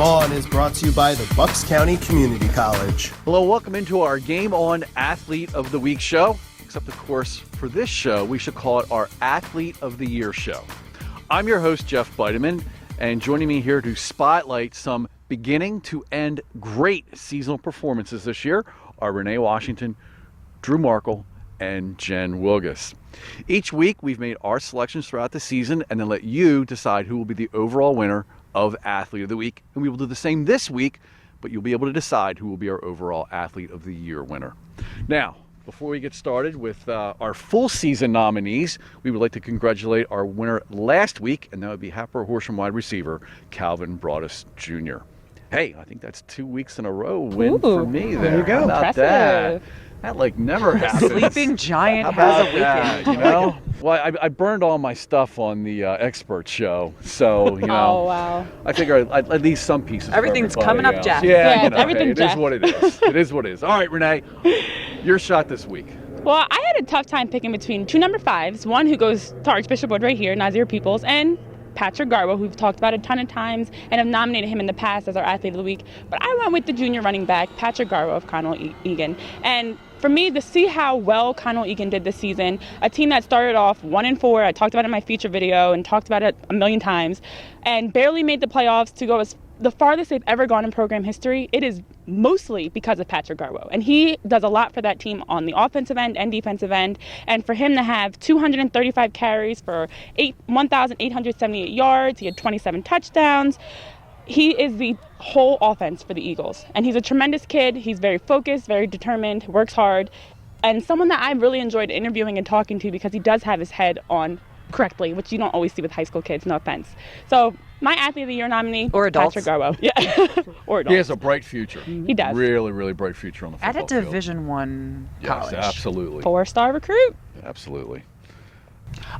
On is brought to you by the Bucks County Community College. Hello, welcome into our Game On Athlete of the Week show. Except, of course, for this show, we should call it our Athlete of the Year show. I'm your host, Jeff Bideman, and joining me here to spotlight some beginning to end great seasonal performances this year are Renee Washington, Drew Markle, and Jen Wilgus. Each week, we've made our selections throughout the season and then let you decide who will be the overall winner of Athlete of the Week. And we will do the same this week, but you'll be able to decide who will be our overall Athlete of the Year winner. Now, before we get started with our full season nominees, we would like to congratulate our winner last week, and that would be Hatboro Horsham wide receiver Calvin Broadus Jr. Hey, I think that's 2 weeks in a row win for me there. There you go. How about that? That never happens. Sleeping giant has a weekend. You know? Well, I burned all my stuff on the expert show, so Oh, wow. I figure I'd leave some pieces. Everything's for everybody coming up, else. Jeff. Yeah, everything's it is Jeff. what it is. It is what it is. All right, Renee, your shot this week. Well, I had a tough time picking between two number fives, one who goes to Archbishop Wood right here, Nazir Peoples, and Patrick Garwo, who we've talked about a ton of times and have nominated him in the past as our Athlete of the Week. But I went with the junior running back, Patrick Garwo of Conwell-Egan. And for me, to see how well Conwell-Egan did this season, a team that started off 1-4, I talked about it in my feature video and talked about it a million times, and barely made the playoffs to go as the farthest they've ever gone in program history, it is mostly because of Patrick Garwo. And he does a lot for that team on the offensive end and defensive end. And for him to have 235 carries for 1,878 yards, he had 27 touchdowns. He is the whole offense for the Eagles. And he's a tremendous kid. He's very focused, very determined, works hard, and someone that I really enjoyed interviewing and talking to because he does have his head on correctly, which you don't always see with high school kids, no offense. So my Athlete of the Year nominee, Or adults. Patrick Garwo. Yeah. Or adults. He has a bright future. He does. Really, really bright future on the At football a field. Division I Yes, college. absolutely. 4-star recruit. Absolutely.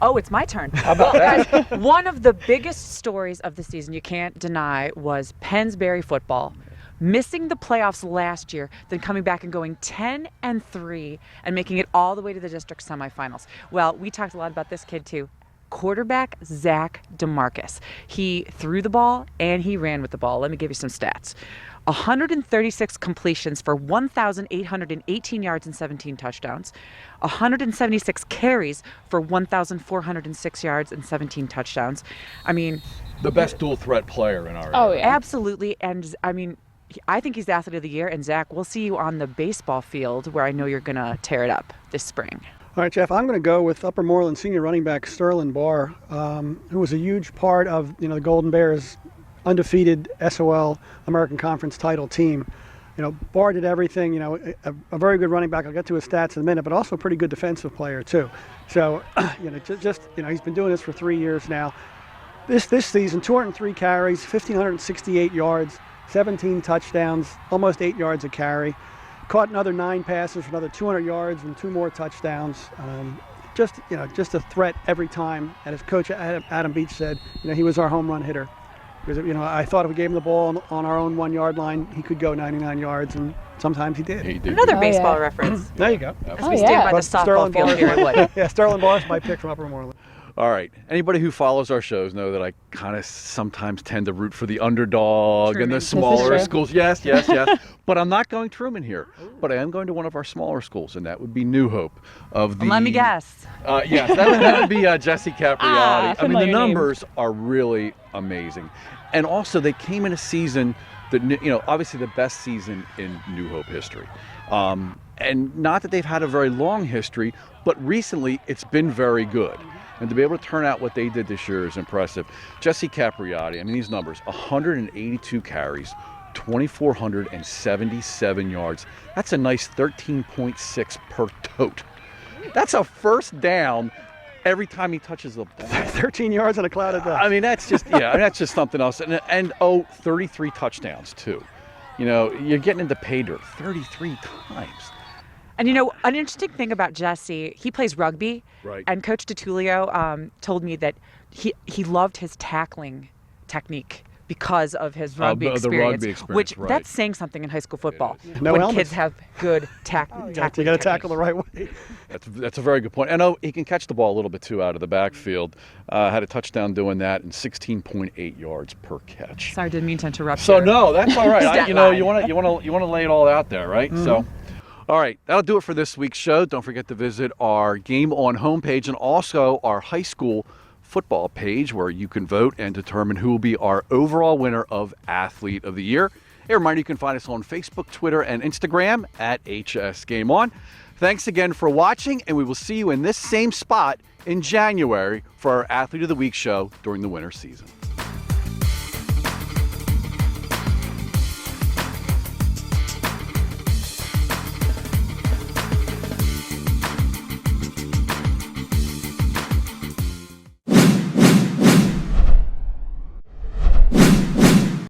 Oh, it's my turn. How about that? Guys, one of the biggest stories of the season, you can't deny, was Pennsbury football. Missing the playoffs last year, then coming back and going 10-3 and making it all the way to the district semifinals. Well, we talked a lot about this kid too. Quarterback Zach Demarchis. He threw the ball and he ran with the ball. Let me give you some stats. 136 completions for 1,818 yards and 17 touchdowns. 176 carries for 1,406 yards and 17 touchdowns. I mean, The best dual threat player in our Oh, area. yeah. absolutely. And I mean, I think he's the Athlete of the Year. And Zach, we'll see you on the baseball field where I know you're going to tear it up this spring. All right, Jeff, I'm going to go with Upper Moreland senior running back Sterlen Barr, who was a huge part of the Golden Bears' undefeated SOL American Conference title team. Barr did everything. A very good running back. I'll get to his stats in a minute, but also a pretty good defensive player too. So, he's been doing this for 3 years now. This season, 203 carries, 1,568 yards, 17 touchdowns, almost 8 yards a carry. Caught another 9 passes for another 200 yards and 2 more touchdowns. Just a threat every time. And as Coach Adam Beach said, he was our home run hitter. Because I thought if we gave him the ball on our own 1 yard line, he could go 99 yards, and sometimes he did. He did. Another Oh, baseball yeah. reference. There you go. As we stand by the softball field here at Wood. Yeah, Sterling Barr is my pick from Upper Moreland. All right. Anybody who follows our shows know that I kind of sometimes tend to root for the underdog and the Truman. smaller true. schools. Yes. But I'm not going Truman here. But I am going to one of our smaller schools, and that would be New Hope. Let me guess. Yes, that would be Jesse Capriati. I mean, the familiar name. numbers are really amazing. And also, they came in a season that, obviously the best season in New Hope history. And not that they've had a very long history, but recently it's been very good. And to be able to turn out what they did this year is impressive. Jesse Capriati, I mean, these numbers, 182 carries, 2,477 yards. That's a nice 13.6 per tote. That's a first down every time he touches the ball. 13 yards and a cloud of dust. I mean, that's just, that's just something else. And 33 touchdowns, too. You're getting into pay dirt 33 times. And an interesting thing about Jesse, he plays rugby. Right. And Coach DiTullio told me that he loved his tackling technique because of his rugby the experience, rugby experience, which right. that's saying something in high school football. No when helmets. kids have good tackling. You got to tackle the right way. That's a very good point. I know he can catch the ball a little bit too out of the backfield. Had a touchdown doing that and 16.8 yards per catch. Sorry, didn't mean to interrupt. So your no, that's all right. stat you line. want to lay it all out there, right? So, all right, that'll do it for this week's show. Don't forget to visit our Game On homepage and also our high school football page where you can vote and determine who will be our overall winner of Athlete of the Year. A reminder, you can find us on Facebook, Twitter, and Instagram at HS Game On. Thanks again for watching, and we will see you in this same spot in January for our Athlete of the Week show during the winter season.